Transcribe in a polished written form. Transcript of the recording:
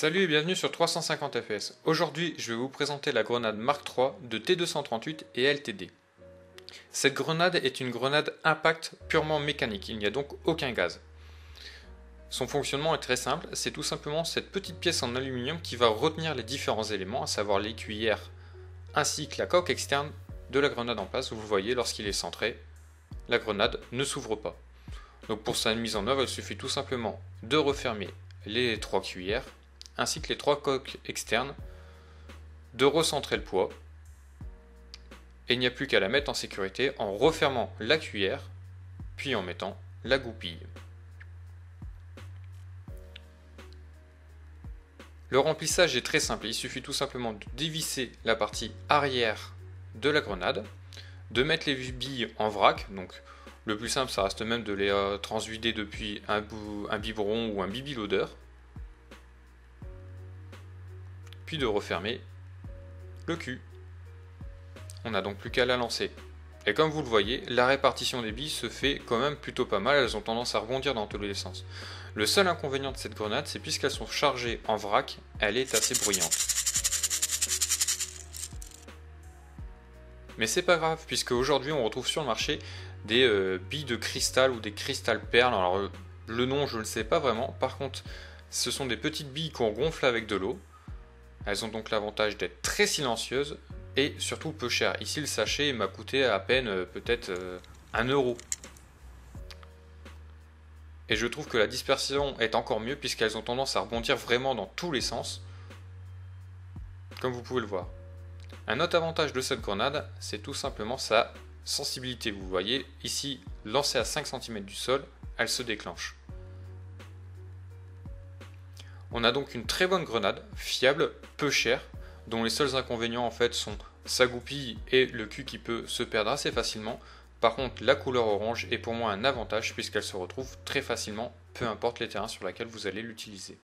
Salut et bienvenue sur 350 fps. Aujourd'hui, je vais vous présenter la grenade Mark III de T238 et LTD. Cette grenade est une grenade impact purement mécanique, il n'y a donc aucun gaz. Son fonctionnement est très simple, c'est tout simplement cette petite pièce en aluminium qui va retenir les différents éléments, à savoir les cuillères ainsi que la coque externe de la grenade en place. Vous le voyez, lorsqu'il est centré, la grenade ne s'ouvre pas. Donc pour sa mise en œuvre, il suffit tout simplement de refermer les trois cuillères ainsi que les trois coques externes, de recentrer le poids, et il n'y a plus qu'à la mettre en sécurité en refermant la cuillère, puis en mettant la goupille. Le remplissage est très simple, il suffit tout simplement de dévisser la partie arrière de la grenade, de mettre les billes en vrac, donc le plus simple ça reste même de les transvider depuis un biberon ou un bibeloader, puis de refermer le cul. On n'a donc plus qu'à la lancer. Et comme vous le voyez, la répartition des billes se fait quand même plutôt pas mal, elles ont tendance à rebondir dans tous les sens. Le seul inconvénient de cette grenade, c'est puisqu'elles sont chargées en vrac, elle est assez bruyante. Mais c'est pas grave, puisque aujourd'hui on retrouve sur le marché des billes de cristal ou des cristal perles. Alors le nom je ne le sais pas vraiment, par contre ce sont des petites billes qu'on gonfle avec de l'eau. Elles ont donc l'avantage d'être très silencieuses et surtout peu chères. Ici le sachet m'a coûté à peine peut-être 1 euro. Et je trouve que la dispersion est encore mieux puisqu'elles ont tendance à rebondir vraiment dans tous les sens, comme vous pouvez le voir. Un autre avantage de cette grenade, c'est tout simplement sa sensibilité. Vous voyez ici, lancée à 5 cm du sol, elle se déclenche. On a donc une très bonne grenade, fiable, peu chère, dont les seuls inconvénients en fait sont sa goupille et le cul qui peut se perdre assez facilement. Par contre, la couleur orange est pour moi un avantage puisqu'elle se retrouve très facilement, peu importe les terrains sur lesquels vous allez l'utiliser.